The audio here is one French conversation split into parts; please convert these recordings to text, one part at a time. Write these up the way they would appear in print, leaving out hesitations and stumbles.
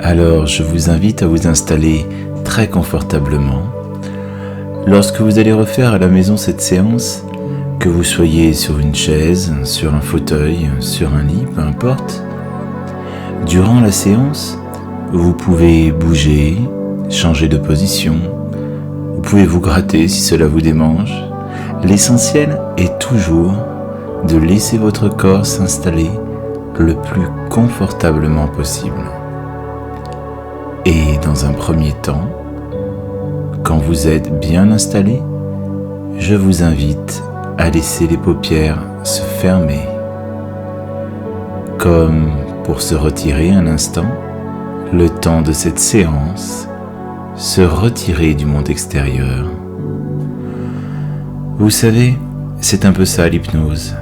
Alors je vous invite à vous installer très confortablement. Lorsque vous allez refaire à la maison cette séance, que vous soyez sur une chaise, sur un fauteuil, sur un lit, peu importe, durant la séance, vous pouvez bouger, changer de position, vous pouvez vous gratter si cela vous démange. L'essentiel est toujours de laisser votre corps s'installer le plus confortablement possible. Et dans un premier temps, quand vous êtes bien installé, je vous invite à laisser les paupières se fermer, comme pour se retirer un instant, le temps de cette séance, se retirer du monde extérieur. Vous savez, c'est un peu ça l'hypnose.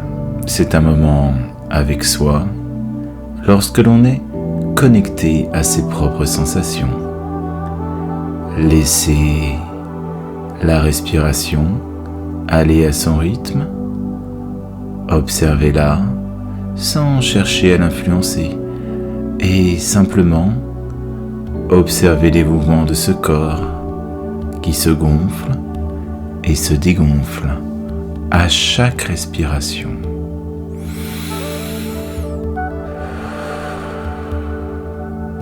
C'est un moment avec soi, lorsque l'on est connecté à ses propres sensations. Laissez la respiration aller à son rythme, observez-la sans chercher à l'influencer et simplement observez les mouvements de ce corps qui se gonfle et se dégonfle à chaque respiration.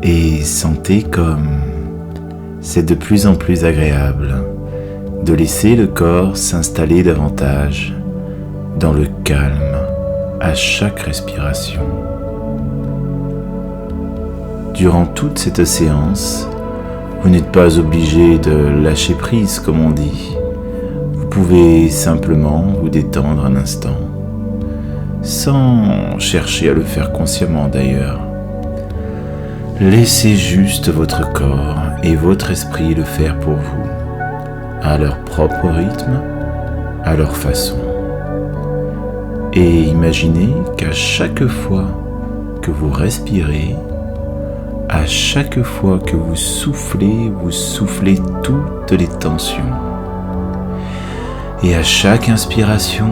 Et sentez comme c'est de plus en plus agréable de laisser le corps s'installer davantage dans le calme à chaque respiration. Durant toute cette séance, vous n'êtes pas obligé de lâcher prise comme on dit. Vous pouvez simplement vous détendre un instant, sans chercher à le faire consciemment d'ailleurs. Laissez juste votre corps et votre esprit le faire pour vous, à leur propre rythme, à leur façon. Et imaginez qu'à chaque fois que vous respirez, à chaque fois que vous soufflez toutes les tensions. Et à chaque inspiration,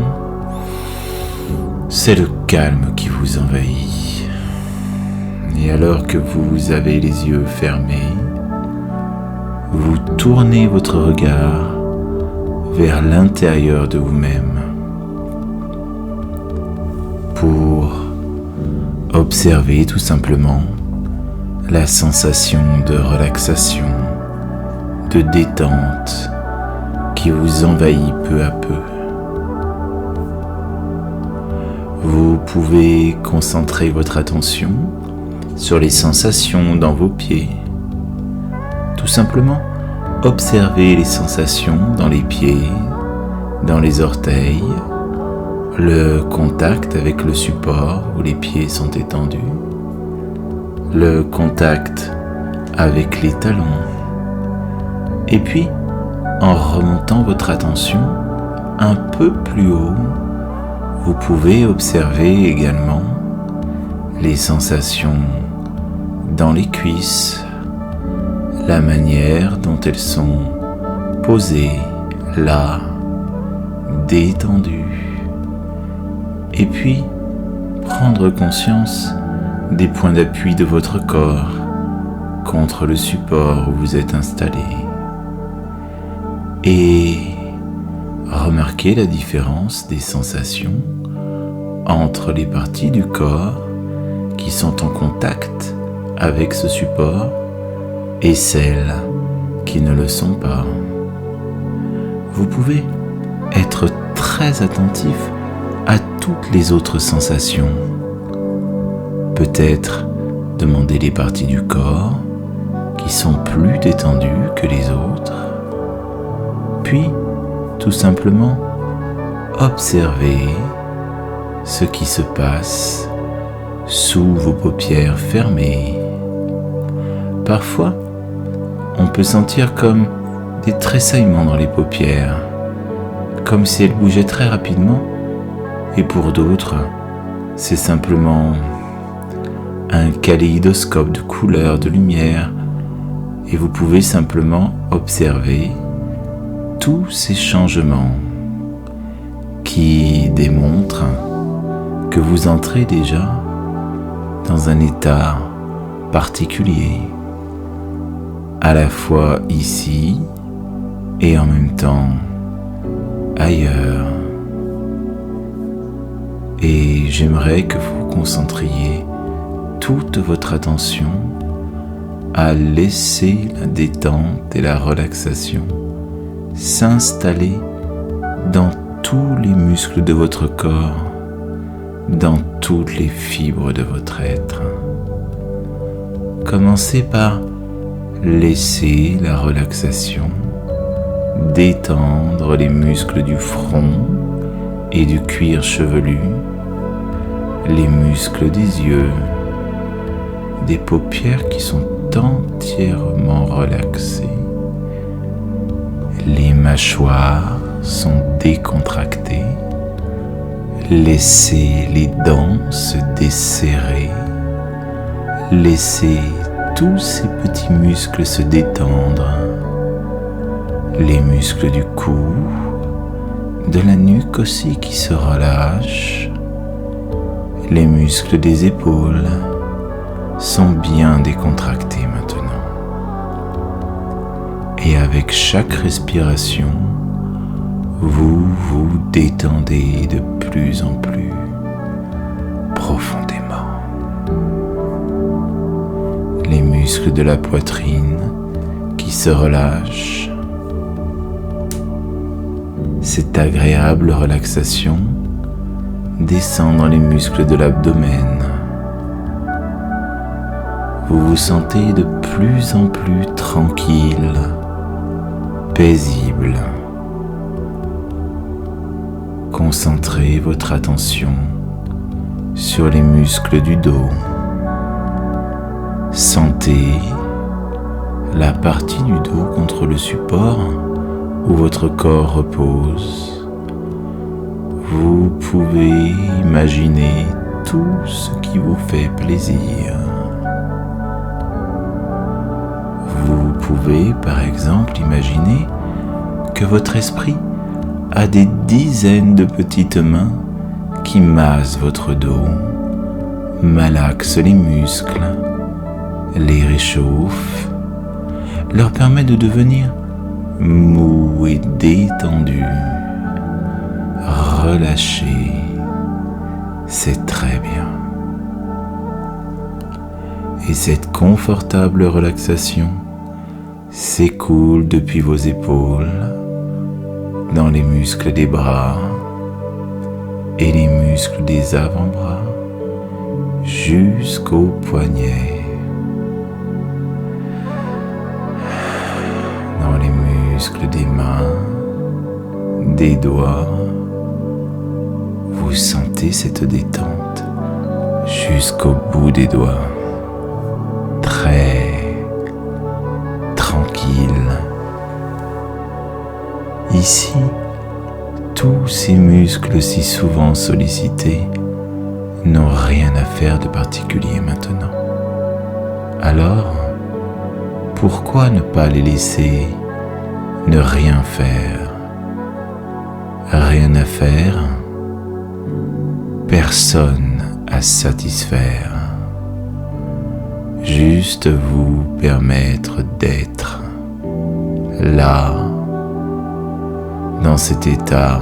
c'est le calme qui vous envahit. Et alors que vous avez les yeux fermés, vous tournez votre regard vers l'intérieur de vous-même pour observer tout simplement la sensation de relaxation, de détente qui vous envahit peu à peu. Vous pouvez concentrer votre attention sur les sensations dans vos pieds. Tout simplement, observez les sensations dans les pieds, dans les orteils, le contact avec le support où les pieds sont étendus, le contact avec les talons. Et puis, en remontant votre attention un peu plus haut, vous pouvez observer également les sensations dans les cuisses, la manière dont elles sont posées là, détendues. Et puis, prendre conscience des points d'appui de votre corps contre le support où vous êtes installé. Et remarquez la différence des sensations entre les parties du corps qui sont en contact avec ce support et celles qui ne le sont pas. Vous pouvez être très attentif à toutes les autres sensations. Peut-être demander les parties du corps qui sont plus détendues que les autres. Puis, tout simplement, observer ce qui se passe sous vos paupières fermées. Parfois, on peut sentir comme des tressaillements dans les paupières, comme si elles bougeaient très rapidement, et pour d'autres, c'est simplement un kaléidoscope de couleurs, de lumière, et vous pouvez simplement observer tous ces changements qui démontrent que vous entrez déjà dans un état particulier, à la fois ici et en même temps ailleurs. Et j'aimerais que vous concentriez toute votre attention à laisser la détente et la relaxation s'installer dans tous les muscles de votre corps, dans toutes les fibres de votre être. Commencez par laisser la relaxation détendre les muscles du front et du cuir chevelu, les muscles des yeux, des paupières qui sont entièrement relaxées. Les mâchoires sont décontractées. Laissez les dents se desserrer. Laissez tous ces petits muscles se détendre. Les muscles du cou, de la nuque aussi qui se relâchent. Les muscles des épaules sont bien décontractés maintenant. Et avec chaque respiration, vous vous détendez de plus en plus profondément. Les muscles de la poitrine qui se relâchent. Cette agréable relaxation descend dans les muscles de l'abdomen. Vous vous sentez de plus en plus tranquille, paisible. Concentrez votre attention sur les muscles du dos. Sentez la partie du dos contre le support où votre corps repose. Vous pouvez imaginer tout ce qui vous fait plaisir. Vous pouvez par exemple imaginer que votre esprit a des dizaines de petites mains qui massent votre dos, malaxent les muscles, les réchauffent, leur permet de devenir mou et détendu. Relâchez, c'est très bien. Et cette confortable relaxation s'écoule depuis vos épaules, dans les muscles des bras et les muscles des avant-bras, jusqu'aux poignets, dans les muscles des mains, des doigts. Vous sentez cette détente jusqu'au bout des doigts, très tranquille. Ici, tous ces muscles si souvent sollicités n'ont rien à faire de particulier maintenant. Alors, pourquoi ne pas les laisser ne rien faire? Rien à faire, personne à satisfaire. Juste vous permettre d'être là, dans cet état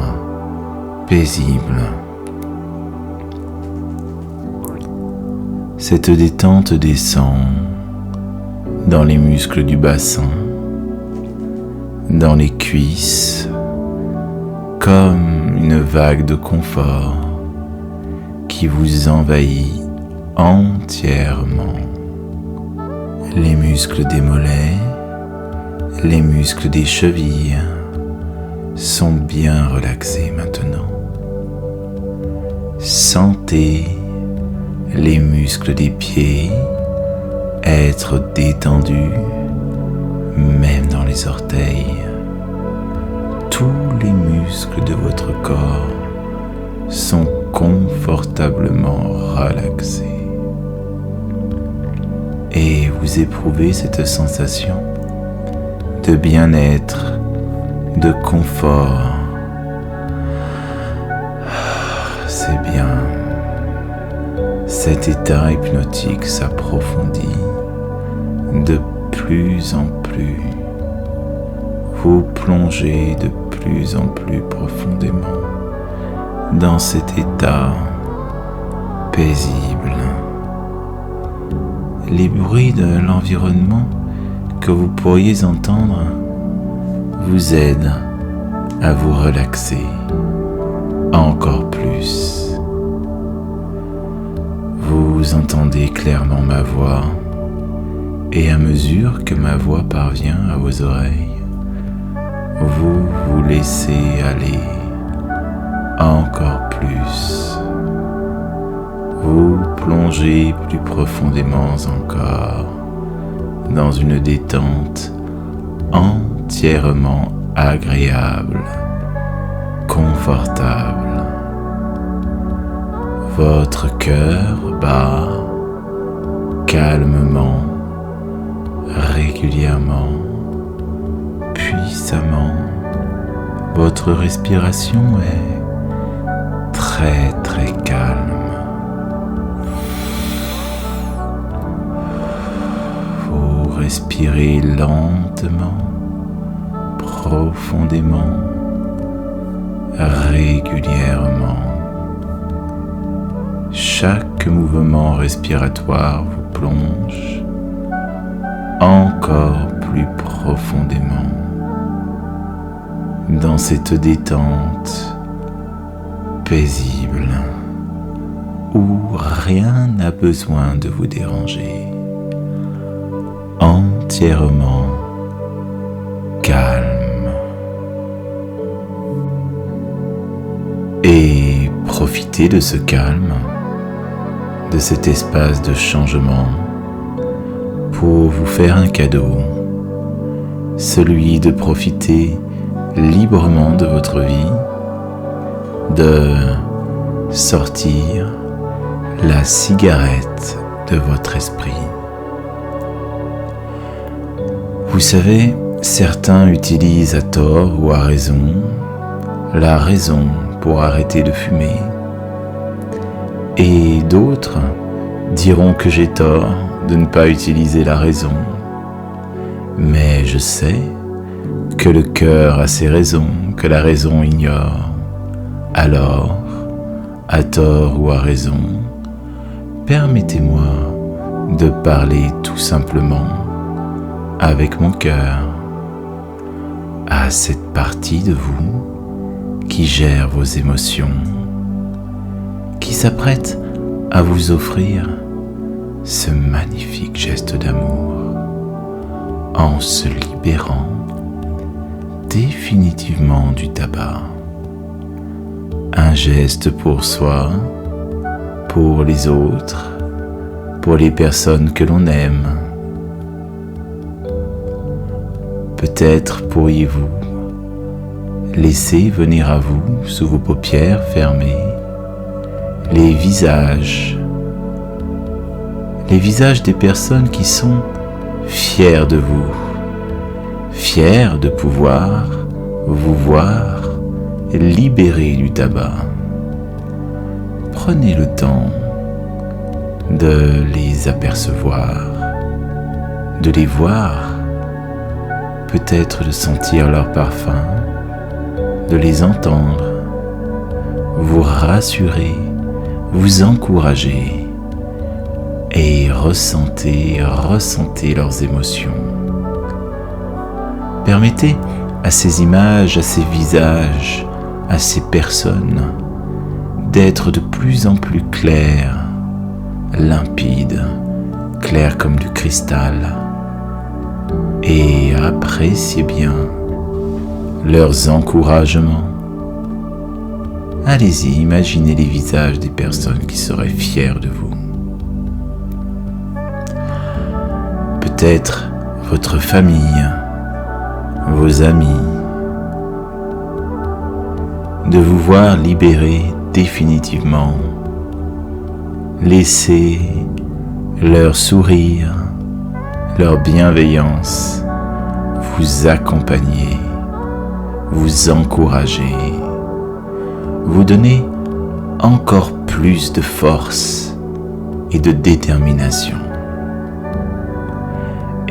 paisible. Cette détente descend dans les muscles du bassin, dans les cuisses, comme une vague de confort qui vous envahit entièrement. Les muscles des mollets, les muscles des chevilles sont bien relaxés maintenant. Sentez les muscles des pieds être détendus, même dans les orteils. Tous les muscles de votre corps sont confortablement relaxés. Et vous éprouvez cette sensation de bien-être, de confort. C'est bien. Cet état hypnotique s'approfondit de plus en plus. plus. Vous plongez de plus en plus profondément dans cet état paisible. Les bruits de l'environnement que vous pourriez entendre vous aident à vous relaxer encore plus. Vous entendez clairement ma voix et à mesure que ma voix parvient à vos oreilles, vous vous laissez aller encore plus. Vous plongez plus profondément encore dans une détente entièrement agréable, confortable. Votre cœur bat calmement, régulièrement, puissamment. Votre respiration est très très calme. Vous respirez lentement, profondément, régulièrement. Chaque mouvement respiratoire vous plonge encore plus profondément dans cette détente paisible où rien n'a besoin de vous déranger, entièrement calme. Et profitez de ce calme, de cet espace de changement pour vous faire un cadeau, celui de profiter librement de votre vie, de sortir la cigarette de votre esprit. Vous savez, certains utilisent à tort ou à raison la raison pour arrêter de fumer, et d'autres diront que j'ai tort de ne pas utiliser la raison. Mais je sais que le cœur a ses raisons que la raison ignore. Alors, à tort ou à raison, permettez-moi de parler tout simplement avec mon cœur à cette partie de vous qui gère vos émotions, qui s'apprête à vous offrir ce magnifique geste d'amour en se libérant définitivement du tabac. Un geste pour soi, pour les autres, pour les personnes que l'on aime. Peut-être pourriez-vous laisser venir à vous, sous vos paupières fermées, les visages des personnes qui sont fières de vous, fières de pouvoir vous voir libérés du tabac. Prenez le temps de les apercevoir, de les voir, peut-être de sentir leur parfum, de les entendre, vous rassurer, vous encourager et ressentez leurs émotions. Permettez à ces images, à ces visages, à ces personnes d'être de plus en plus clairs, limpides, clairs comme du cristal, et appréciez bien leurs encouragements. Allez-y, imaginez les visages des personnes qui seraient fières de vous. Peut-être votre famille, vos amis, de vous voir libérés définitivement. Laissez leur sourire, leur bienveillance vous accompagner, vous encourager, vous donner encore plus de force et de détermination.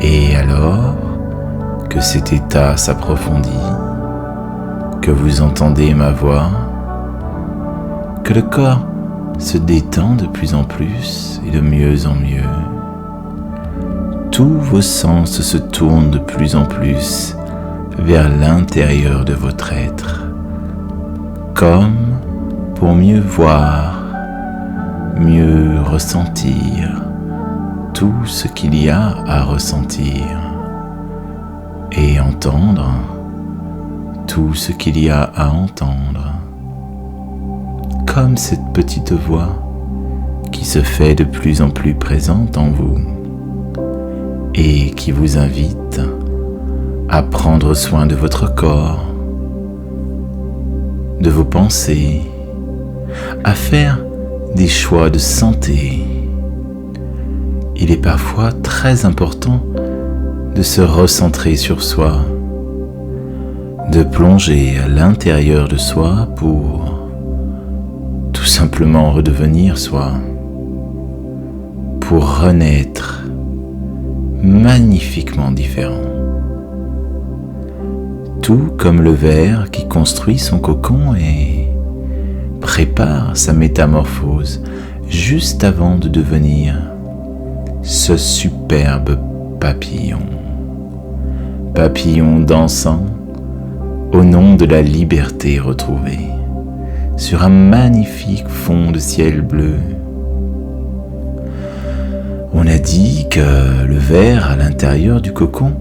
Et alors, que cet état s'approfondit, que vous entendez ma voix, que le corps se détend de plus en plus et de mieux en mieux. Tous vos sens se tournent de plus en plus vers l'intérieur de votre être, comme pour mieux voir, mieux ressentir tout ce qu'il y a à ressentir et entendre tout ce qu'il y a à entendre, comme cette petite voix qui se fait de plus en plus présente en vous et qui vous invite à prendre soin de votre corps, de vos pensées, à faire des choix de santé. Il est parfois très important de se recentrer sur soi, de plonger à l'intérieur de soi pour tout simplement redevenir soi, pour renaître magnifiquement différent. Tout comme le ver qui construit son cocon et prépare sa métamorphose juste avant de devenir ce superbe papillon. Papillon dansant au nom de la liberté retrouvée sur un magnifique fond de ciel bleu. On a dit que le ver à l'intérieur du cocon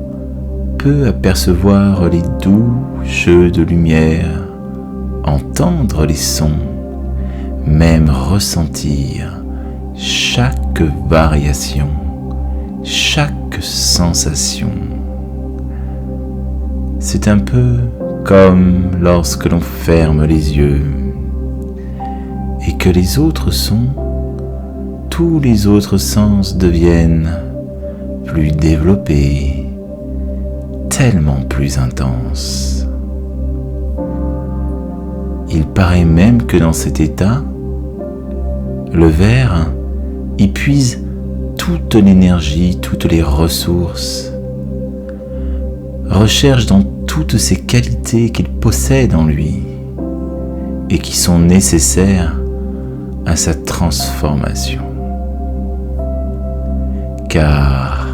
peut apercevoir les doux jeux de lumière, entendre les sons, même ressentir chaque variation, chaque sensation. C'est un peu comme lorsque l'on ferme les yeux et que les autres sons, tous les autres sens deviennent plus développés, tellement plus intenses. Il paraît même que dans cet état, le ver y puise toute l'énergie, toutes les ressources, recherche dans toutes ces qualités qu'il possède en lui et qui sont nécessaires à sa transformation. Car,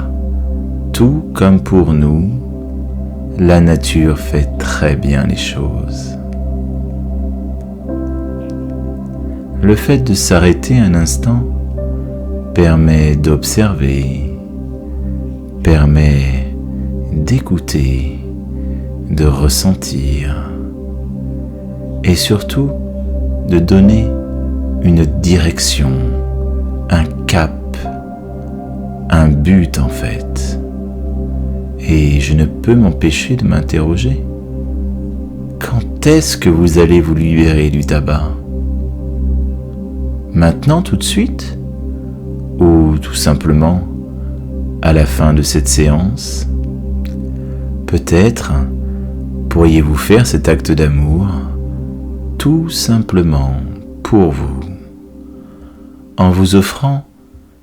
tout comme pour nous, la nature fait très bien les choses. Le fait de s'arrêter un instant permet d'observer, permet d'écouter, de ressentir et surtout de donner une direction, un cap, un but en fait. Et je ne peux m'empêcher de m'interroger. Quand est-ce que vous allez vous libérer du tabac ? Maintenant, tout de suite ? Ou tout simplement à la fin de cette séance ? Peut-être pourriez-vous faire cet acte d'amour tout simplement pour vous, en vous offrant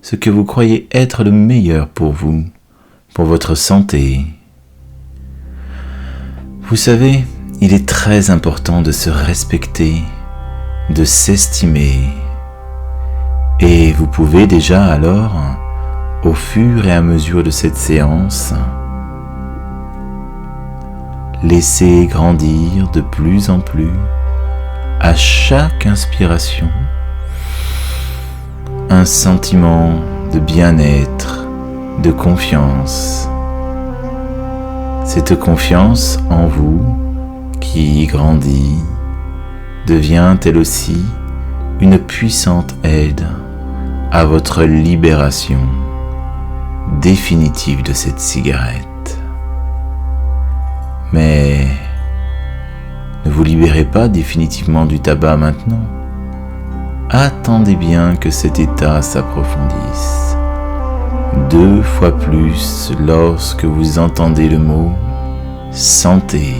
ce que vous croyez être le meilleur pour vous, pour votre santé. Vous savez, il est très important de se respecter, de s'estimer. Et vous pouvez déjà alors, au fur et à mesure de cette séance, laisser grandir de plus en plus, à chaque inspiration, un sentiment de bien-être, de confiance. Cette confiance en vous qui grandit devient elle aussi une puissante aide à votre libération définitive de cette cigarette. Mais ne vous libérez pas définitivement du tabac maintenant. Attendez bien que cet état s'approfondisse 2 fois plus lorsque vous entendez le mot santé.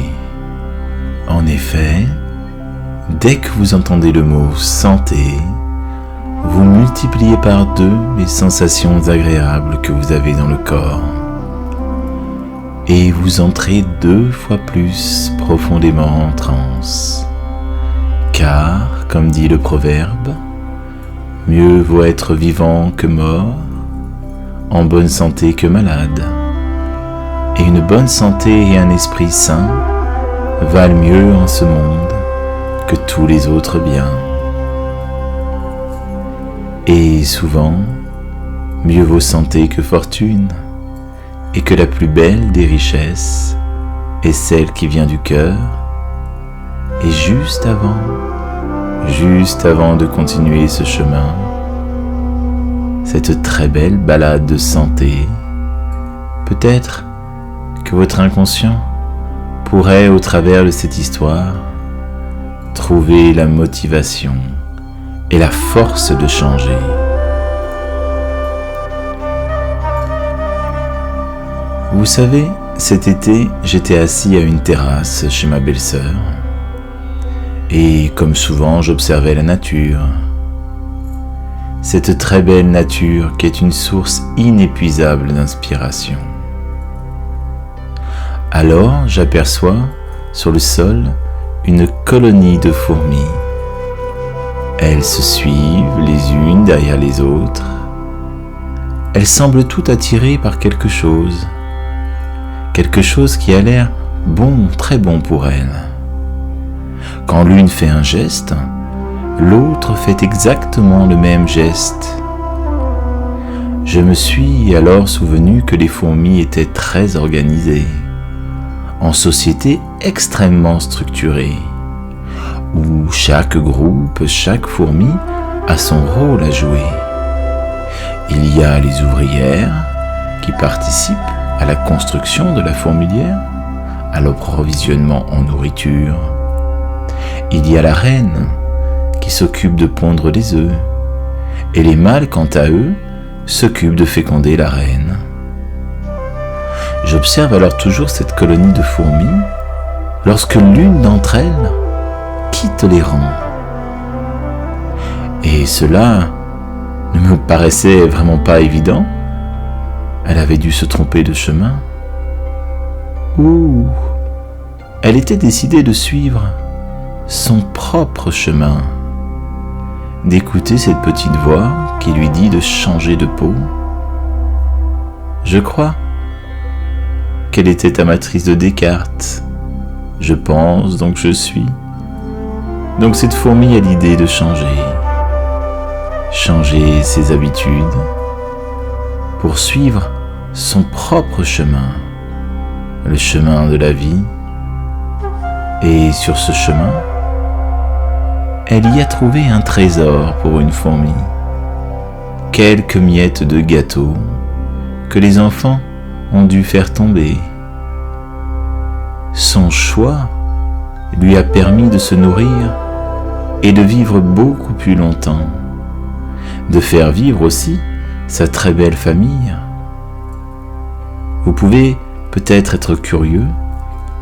En effet, dès que vous entendez le mot santé, vous multipliez par 2 les sensations agréables que vous avez dans le corps. et vous entrez 2 fois plus profondément en transe. Car, comme dit le proverbe, mieux vaut être vivant que mort, en bonne santé que malade. Et une bonne santé et un esprit sain valent mieux en ce monde que tous les autres biens. Et souvent, mieux vaut santé que fortune, et que la plus belle des richesses est celle qui vient du cœur. Et juste avant de continuer ce chemin, cette très belle balade de santé, peut-être que votre inconscient pourrait, au travers de cette histoire, trouver la motivation et la force de changer. Vous savez, cet été, j'étais assis à une terrasse chez ma belle-sœur, et comme souvent, j'observais la nature. Cette très belle nature qui est une source inépuisable d'inspiration. Alors, j'aperçois sur le sol une colonie de fourmis. Elles se suivent les unes derrière les autres. Elles semblent toutes attirées par quelque chose qui a l'air bon, très bon pour elles. Quand l'une fait un geste, l'autre fait exactement le même geste. Je me suis alors souvenu que les fourmis étaient très organisées, en société extrêmement structurée, où chaque groupe, chaque fourmi a son rôle à jouer. Il y a les ouvrières qui participent à la construction de la fourmilière, à l'approvisionnement en nourriture. Il y a la reine qui s'occupe de pondre les œufs, et les mâles, quant à eux, s'occupent de féconder la reine. J'observe alors toujours cette colonie de fourmis lorsque l'une d'entre elles quitte les rangs. Et cela ne me paraissait vraiment pas évident. Elle avait dû se tromper de chemin. Ou elle était décidée de suivre son propre chemin, d'écouter cette petite voix qui lui dit de changer de peau. Je crois qu'elle était amatrice de Descartes. Je pense, donc je suis. Donc cette fourmi a l'idée de changer ses habitudes pour suivre son propre chemin, le chemin de la vie. Et sur ce chemin, elle y a trouvé un trésor pour une fourmi, quelques miettes de gâteau que les enfants ont dû faire tomber. Son choix lui a permis de se nourrir et de vivre beaucoup plus longtemps, de faire vivre aussi sa très belle famille. Vous pouvez peut-être être curieux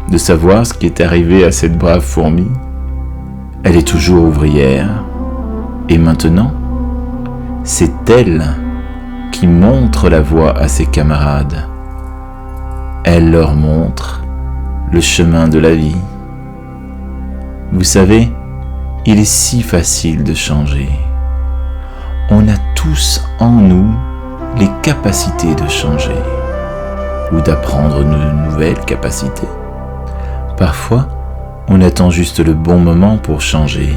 de savoir ce qui est arrivé à cette brave fourmi. Elle est toujours ouvrière, et maintenant, c'est elle qui montre la voie à ses camarades. Elle leur montre le chemin de la vie. Vous savez, il est si facile de changer. On a tous en nous les capacités de changer ou d'apprendre de nouvelles capacités. Parfois, on attend juste le bon moment pour changer,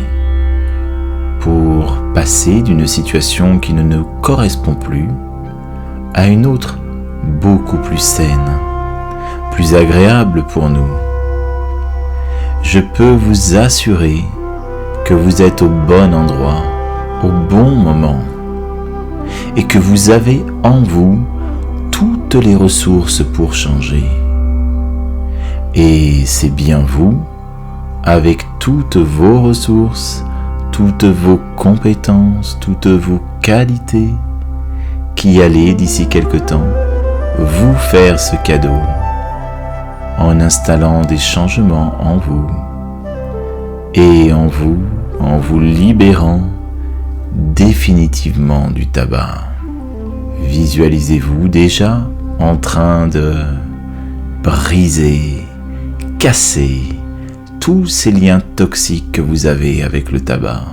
pour passer d'une situation qui ne nous correspond plus à une autre beaucoup plus saine, plus agréable pour nous. Je peux vous assurer que vous êtes au bon endroit, au bon moment, et que vous avez en vous toutes les ressources pour changer. Et c'est bien vous, avec toutes vos ressources, toutes vos compétences, toutes vos qualités, qui allez d'ici quelque temps vous faire ce cadeau en installant des changements en vous et en vous libérant définitivement du tabac. Visualisez-vous déjà en train de briser, casser tous ces liens toxiques que vous avez avec le tabac,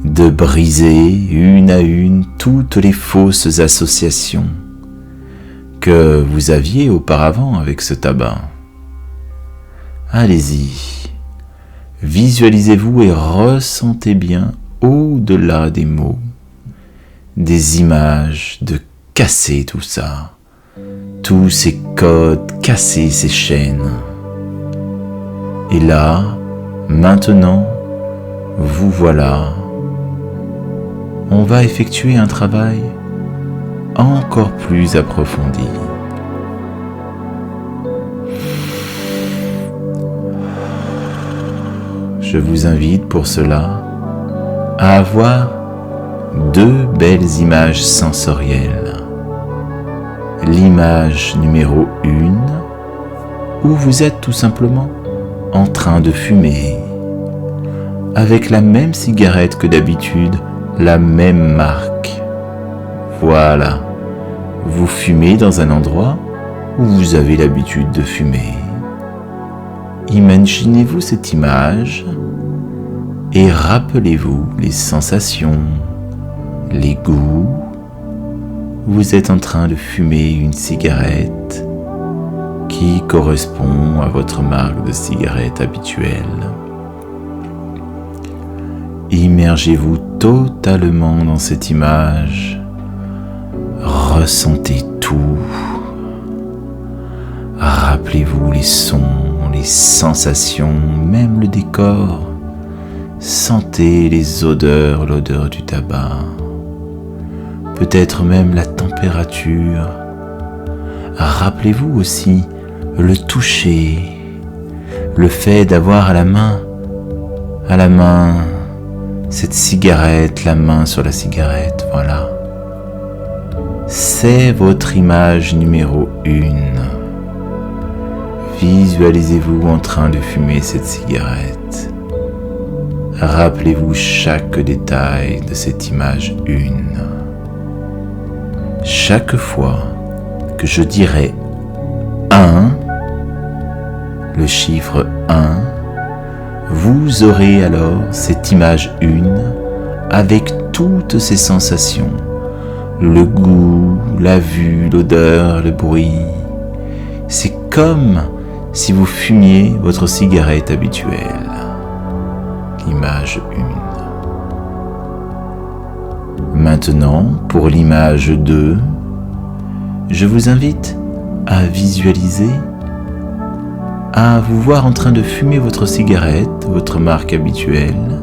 de briser une à une toutes les fausses associations que vous aviez auparavant avec ce tabac. Allez-y, visualisez-vous et ressentez bien au-delà des mots, des images, de casser tout ça, tous ces codes, casser ces chaînes. Et là, maintenant, vous voilà. On va effectuer un travail encore plus approfondi. Je vous invite pour cela à avoir 2 belles images sensorielles. L'image numéro 1, où vous êtes tout simplement en train de fumer, avec la même cigarette que d'habitude, la même marque. Voilà, vous fumez dans un endroit où vous avez l'habitude de fumer. Imaginez-vous cette image et rappelez-vous les sensations, les goûts. Vous êtes en train de fumer une cigarette qui correspond à votre marque de cigarette habituelle. Immergez-vous totalement dans cette image. Ressentez tout. Rappelez-vous les sons, les sensations, même le décor. Sentez les odeurs, l'odeur du tabac. Peut-être même la température. Rappelez-vous aussi le toucher, le fait d'avoir à la main, cette cigarette, la main sur la cigarette, voilà. C'est votre image numéro 1. Visualisez-vous en train de fumer cette cigarette. Rappelez-vous chaque détail de cette image 1. Chaque fois que je dirai 1, le chiffre 1, vous aurez alors cette image 1 avec toutes ces sensations, le goût, la vue, l'odeur, le bruit. C'est comme si vous fumiez votre cigarette habituelle. L'image 1. Maintenant, pour l'image 2, je vous invite à visualiser, à vous voir en train de fumer votre cigarette, votre marque habituelle,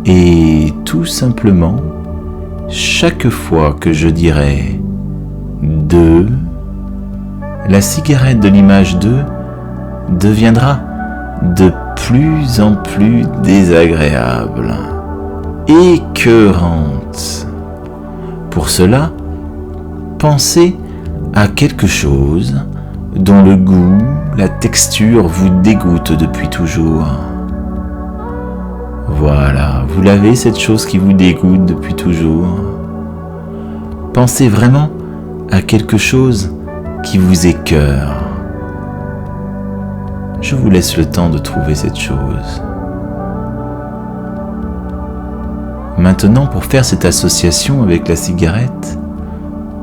et tout simplement, chaque fois que je dirai 2, la cigarette de l'image 2 deviendra de plus en plus désagréable, écœurante. Pour cela, pensez à quelque chose dont le goût, la texture vous dégoûte depuis toujours. Voilà, vous l'avez cette chose qui vous dégoûte depuis toujours. Pensez vraiment à quelque chose qui vous écœure. Je vous laisse le temps de trouver cette chose. Maintenant, pour faire cette association avec la cigarette,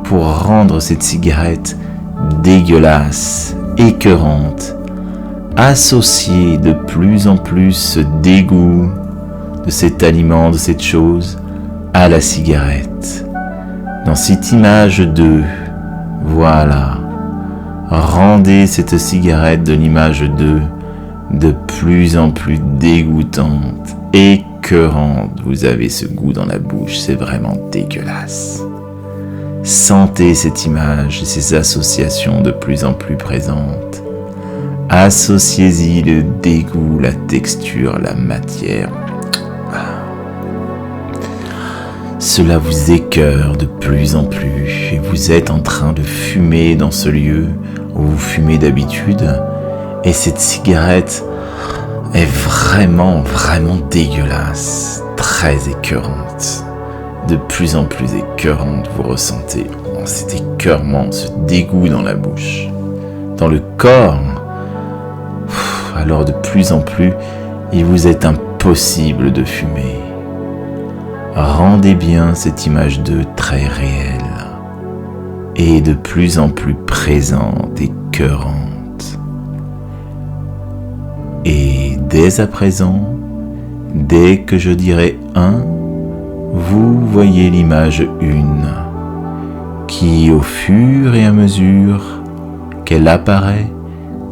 pour rendre cette cigarette dégueulasse, écœurante, associer de plus en plus ce dégoût de cet aliment, de cette chose, à la cigarette. Dans cette image 2, voilà, rendez cette cigarette de l'image 2 de plus en plus dégoûtante, écœurante. Vous avez ce goût dans la bouche, c'est vraiment dégueulasse. Sentez cette image et ces associations de plus en plus présentes. Associez-y le dégoût, la texture, la matière. Cela vous écœure de plus en plus et vous êtes en train de fumer dans ce lieu où vous fumez d'habitude et cette cigarette est vraiment dégueulasse, très écœurante. De plus en plus écœurante, vous ressentez cet écœurement, ce dégoût dans la bouche, dans le corps. Alors de plus en plus, il vous est impossible de fumer. Rendez bien cette image d'eux très réelle et de plus en plus présente et écœurante. Et dès à présent, dès que je dirai 1, vous voyez l'image 1 qui, au fur et à mesure qu'elle apparaît,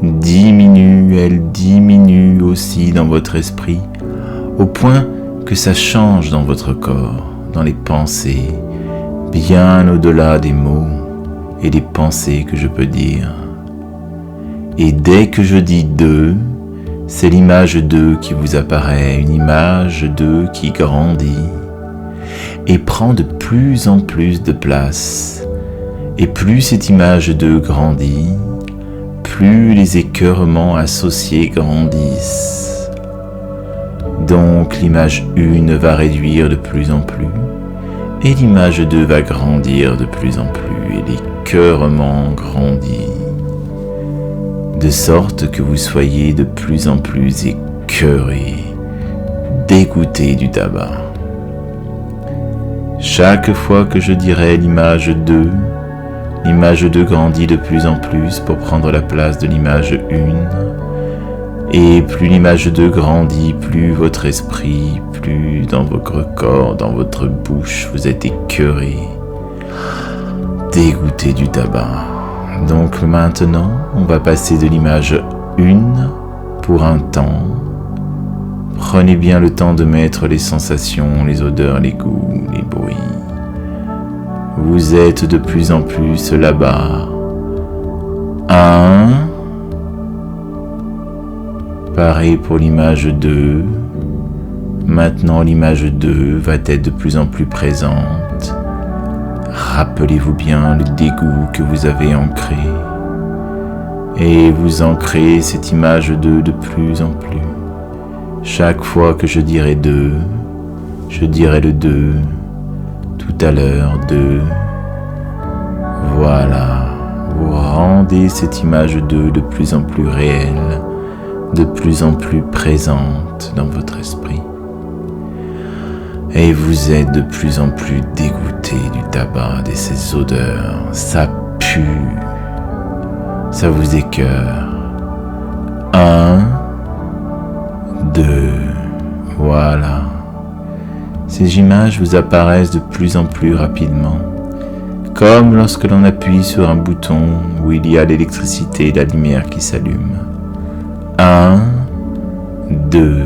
elle diminue aussi dans votre esprit, au point que ça change dans votre corps, dans les pensées, bien au-delà des mots et des pensées que je peux dire. Et dès que je dis 2, c'est l'image 2 qui vous apparaît, une image 2 qui grandit et prend de plus en plus de place. Et plus cette image 2 grandit, plus les écœurements associés grandissent. Donc l'image 1 va réduire de plus en plus, et l'image 2 va grandir de plus en plus, et l'écœurement grandit, de sorte que vous soyez de plus en plus écœuré, dégoûté du tabac. Chaque fois que je dirai l'image 2, l'image 2 grandit de plus en plus pour prendre la place de l'image 1. Et plus l'image 2 grandit, plus votre esprit, plus dans votre corps, dans votre bouche, vous êtes écœuré, dégoûté du tabac. Donc maintenant, on va passer de l'image 1 pour un temps. Prenez bien le temps de mettre les sensations, les odeurs, les goûts, les bruits. Vous êtes de plus en plus là-bas. 1. Pareil pour l'image 2. Maintenant, l'image 2 va être de plus en plus présente. Rappelez-vous bien le dégoût que vous avez ancré. Et vous ancrez cette image 2 de plus en plus. Chaque fois que je dirai 2, je dirai le 2. Tout à l'heure 2. Voilà. Vous rendez cette image 2 de plus en plus réelle, de plus en plus présente dans votre esprit. Et vous êtes de plus en plus dégoûté du tabac, de ces odeurs. Ça pue. Ça vous écœure. 1, 2. Voilà. Ces images vous apparaissent de plus en plus rapidement, comme lorsque l'on appuie sur un bouton où il y a l'électricité et la lumière qui s'allume. 1, 2.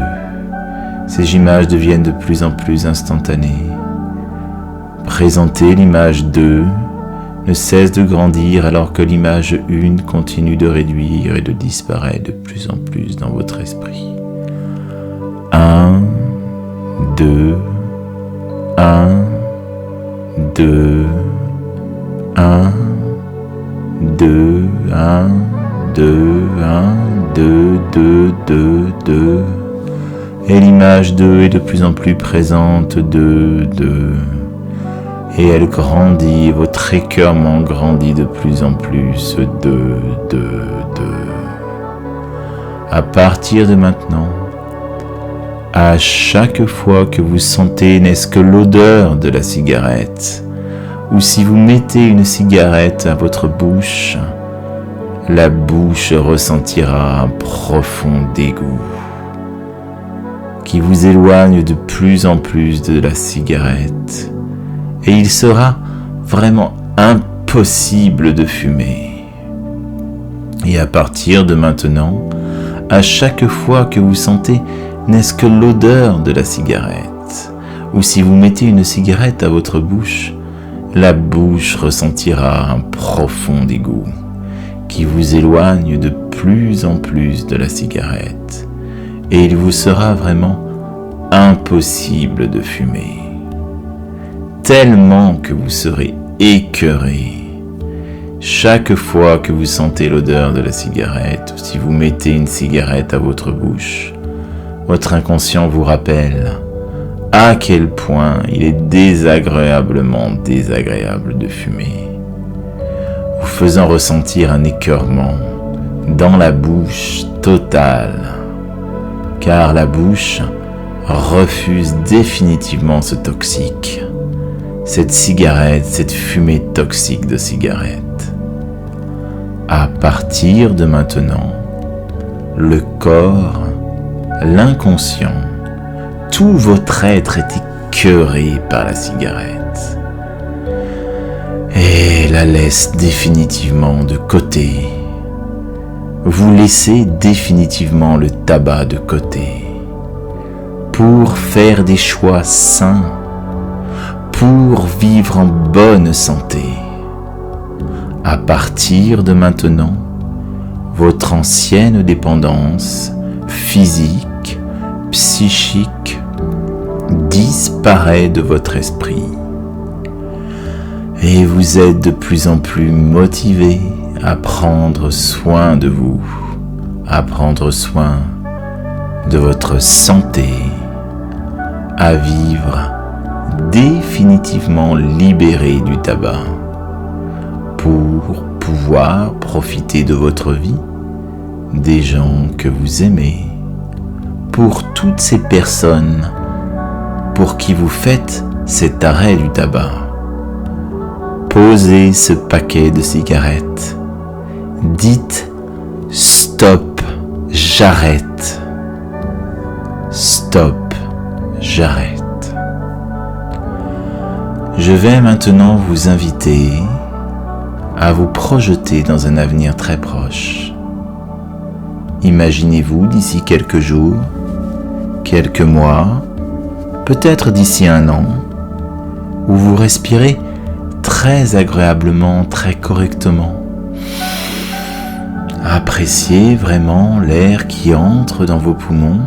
Ces images deviennent de plus en plus instantanées. Présenter l'image 2 ne cesse de grandir alors que l'image 1 continue de réduire et de disparaître de plus en plus dans votre esprit. 1, 2, 1, 2, 1, 2, 1, 2, 1, 2, 2, 2, 2. Et l'image 2 est de plus en plus présente, 2, 2. Et elle grandit, votre écœurement grandit de plus en plus, 2, 2, 2. À partir de maintenant, à chaque fois que vous sentez n'est-ce que l'odeur de la cigarette, ou si vous mettez une cigarette à votre bouche, la bouche ressentira un profond dégoût qui vous éloigne de plus en plus de la cigarette, et il sera vraiment impossible de fumer. Et à partir de maintenant, à chaque fois que vous sentez n'est-ce que l'odeur de la cigarette, ou si vous mettez une cigarette à votre bouche, la bouche ressentira un profond dégoût qui vous éloigne de plus en plus de la cigarette, et il vous sera vraiment impossible de fumer, tellement que vous serez écœuré. Chaque fois que vous sentez l'odeur de la cigarette, ou si vous mettez une cigarette à votre bouche, votre inconscient vous rappelle à quel point il est désagréablement désagréable de fumer. vous faisant ressentir un écœurement dans la bouche totale, car la bouche refuse définitivement ce toxique, cette cigarette, cette fumée toxique de cigarette. À partir de maintenant, le corps, l'inconscient, tout votre être est écœuré par la cigarette et la laisse définitivement de côté. Vous laissez définitivement le tabac de côté pour faire des choix sains, pour vivre en bonne santé. À partir de maintenant, votre ancienne dépendance physique, psychique, disparaît de votre esprit. Et vous êtes de plus en plus motivé à prendre soin de vous, à prendre soin de votre santé, à vivre définitivement libéré du tabac pour pouvoir profiter de votre vie, des gens que vous aimez, pour toutes ces personnes pour qui vous faites cet arrêt du tabac. Posez ce paquet de cigarettes. Dites « Stop, j'arrête. Stop, j'arrête. » Je vais maintenant vous inviter à vous projeter dans un avenir très proche. Imaginez-vous d'ici quelques jours, quelques mois, peut-être d'ici 1 an, où vous respirez très agréablement, très correctement. Appréciez vraiment l'air qui entre dans vos poumons.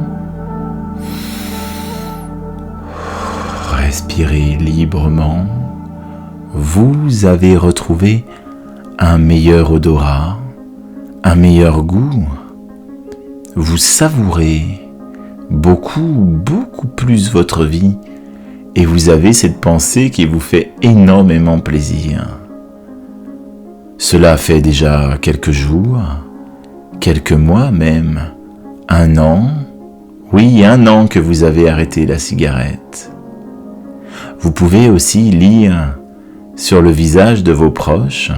Respirez librement. Vous avez retrouvé un meilleur odorat, un meilleur goût. Vous savourez beaucoup plus votre vie et vous avez cette pensée qui vous fait énormément plaisir. Cela fait déjà quelques jours, quelques mois même, 1 an, oui 1 an que vous avez arrêté la cigarette. Vous pouvez aussi lire sur le visage de vos proches,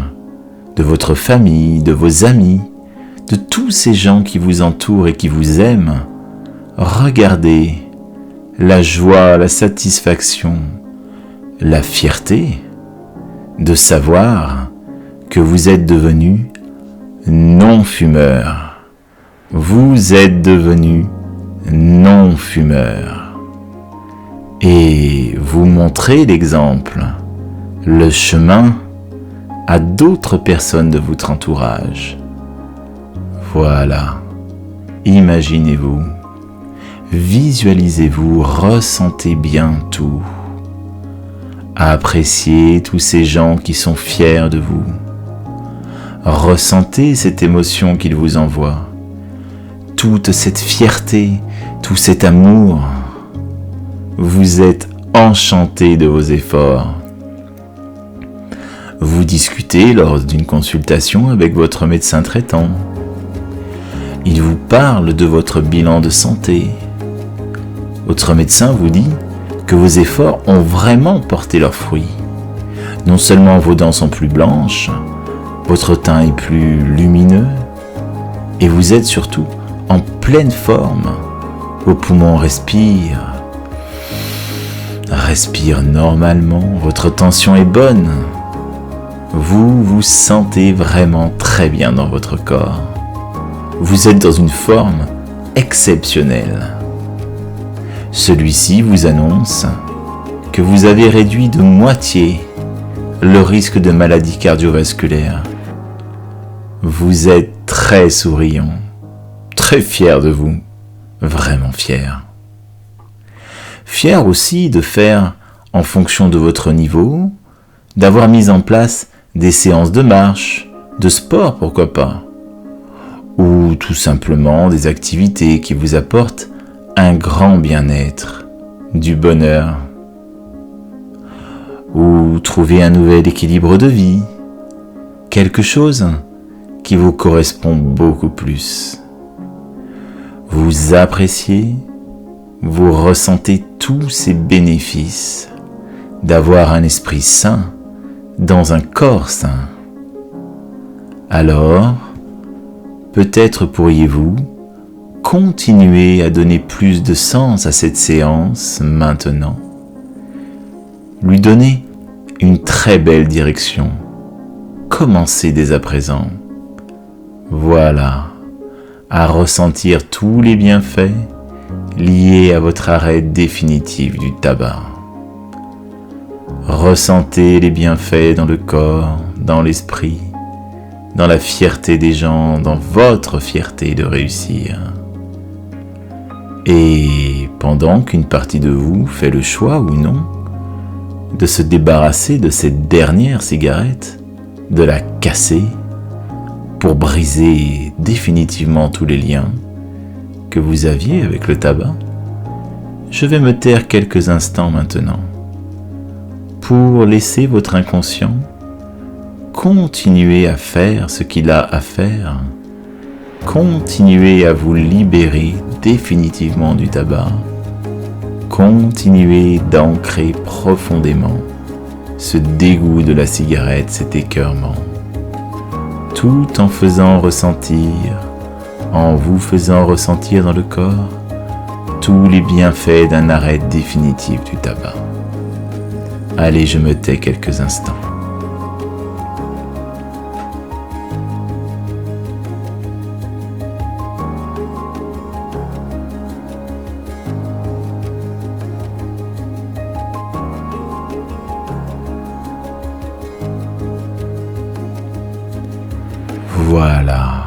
de votre famille, de vos amis, de tous ces gens qui vous entourent et qui vous aiment. Regardez la joie, la satisfaction, la fierté de savoir que vous êtes devenu non-fumeur. Vous êtes devenu non-fumeur. Et vous montrez l'exemple, le chemin à d'autres personnes de votre entourage. Voilà, imaginez-vous, visualisez-vous, ressentez bien tout. Appréciez tous ces gens qui sont fiers de vous. Ressentez cette émotion qu'ils vous envoient, toute cette fierté, tout cet amour. Vous êtes enchanté de vos efforts. Vous discutez lors d'une consultation avec votre médecin traitant. Il vous parle de votre bilan de santé. Votre médecin vous dit que vos efforts ont vraiment porté leurs fruits. Non seulement vos dents sont plus blanches, votre teint est plus lumineux, et vous êtes surtout en pleine forme. Vos poumons respirent normalement, votre tension est bonne. Vous vous sentez vraiment très bien dans votre corps. Vous êtes dans une forme exceptionnelle. Celui-ci vous annonce que vous avez réduit de moitié le risque de maladie cardiovasculaire. Vous êtes très souriant, très fier de vous, vraiment fier. Fier aussi de faire, en fonction de votre niveau, d'avoir mis en place des séances de marche, de sport pourquoi pas, ou tout simplement des activités qui vous apportent un grand bien-être, du bonheur, ou trouver un nouvel équilibre de vie, quelque chose qui vous correspond beaucoup plus. Vous appréciez, vous ressentez tous ces bénéfices d'avoir un esprit sain dans un corps sain. Alors, peut-être pourriez-vous continuer à donner plus de sens à cette séance maintenant. Lui donner une très belle direction. Commencez dès à présent. Voilà, à ressentir tous les bienfaits liés à votre arrêt définitif du tabac. Ressentez les bienfaits dans le corps, dans l'esprit, dans la fierté des gens, dans votre fierté de réussir. Et pendant qu'une partie de vous fait le choix ou non de se débarrasser de cette dernière cigarette, de la casser pour briser définitivement tous les liens que vous aviez avec le tabac, je vais me taire quelques instants maintenant pour laisser votre inconscient continuer à faire ce qu'il a à faire, continuer à vous libérer définitivement du tabac, continuer d'ancrer profondément ce dégoût de la cigarette, cet écœurement, tout en faisant ressentir, en vous faisant ressentir dans le corps, tous les bienfaits d'un arrêt définitif du tabac. Allez, je me tais quelques instants. Voilà.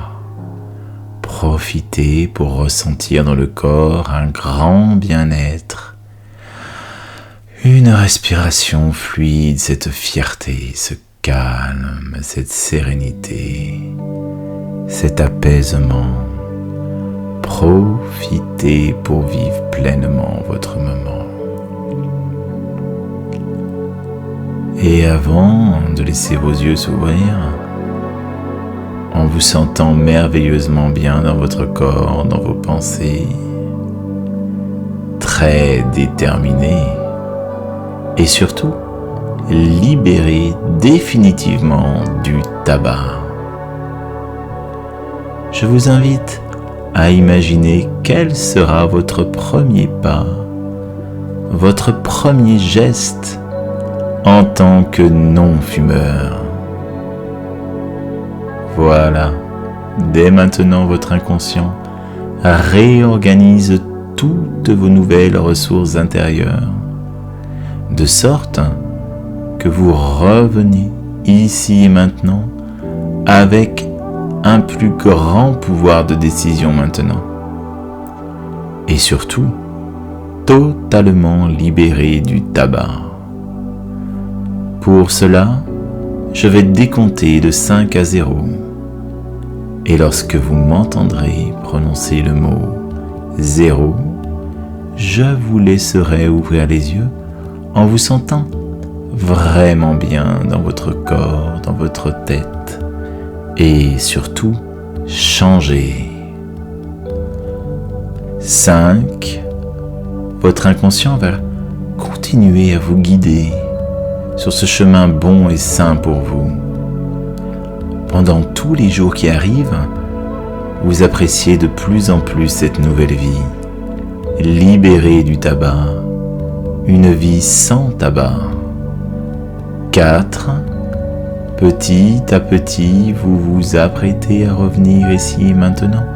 Profitez pour ressentir dans le corps un grand bien-être, une respiration fluide, cette fierté, ce calme, cette sérénité, cet apaisement. Profitez pour vivre pleinement votre moment. Et avant de laisser vos yeux s'ouvrir, en vous sentant merveilleusement bien dans votre corps, dans vos pensées, très déterminé et surtout libéré définitivement du tabac. Je vous invite à imaginer quel sera votre premier pas, votre premier geste en tant que non-fumeur. Voilà, dès maintenant votre inconscient réorganise toutes vos nouvelles ressources intérieures, de sorte que vous revenez ici et maintenant avec un plus grand pouvoir de décision maintenant. Et surtout, totalement libéré du tabac. Pour cela, je vais décompter de 5 à 0. Et lorsque vous m'entendrez prononcer le mot 0, je vous laisserai ouvrir les yeux en vous sentant vraiment bien dans votre corps, dans votre tête et surtout changer. 5. Votre inconscient va continuer à vous guider sur ce chemin bon et sain pour vous. Pendant tous les jours qui arrivent, vous appréciez de plus en plus cette nouvelle vie, libérée du tabac, une vie sans tabac. 4. Petit à petit, vous vous apprêtez à revenir ici et maintenant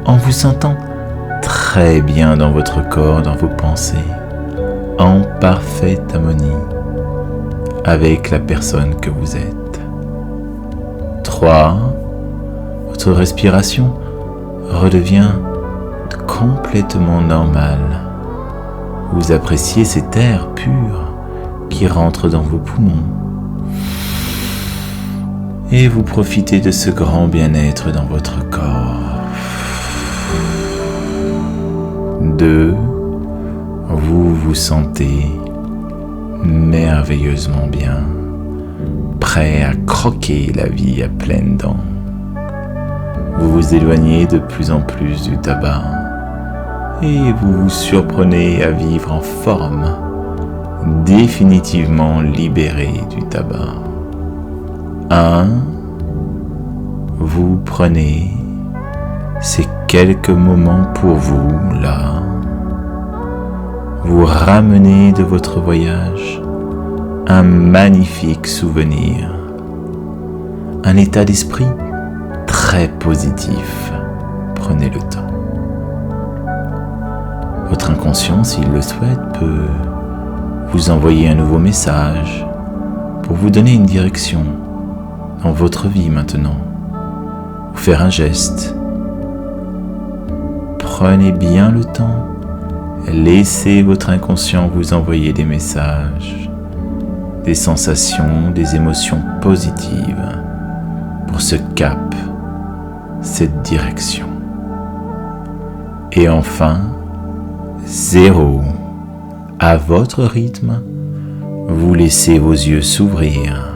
en vous sentant très bien dans votre corps, dans vos pensées, en parfaite harmonie avec la personne que vous êtes. 3. Votre respiration redevient complètement normale. Vous appréciez cet air pur qui rentre dans vos poumons. Et vous profitez de ce grand bien-être dans votre corps. 2. Vous vous sentez merveilleusement bien, prêt prêt à croquer la vie à pleines dents. Vous vous éloignez de plus en plus du tabac et vous vous surprenez à vivre en forme, définitivement libéré du tabac. 1. Vous prenez ces quelques moments pour vous, là. Vous ramenez de votre voyage un magnifique souvenir, un état d'esprit très positif. Prenez le temps. Votre inconscient, s'il le souhaite, peut vous envoyer un nouveau message pour vous donner une direction dans votre vie maintenant, ou faire un geste. Prenez bien le temps, laissez votre inconscient vous envoyer des messages, des sensations, des émotions positives pour ce cap, cette direction. Et enfin, 0, à votre rythme, vous laissez vos yeux s'ouvrir,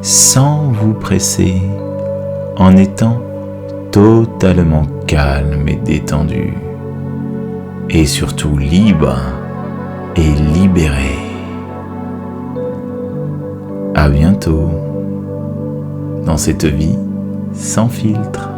sans vous presser, en étant totalement calme et détendu, et surtout libre et libéré. À bientôt dans cette vie sans filtre.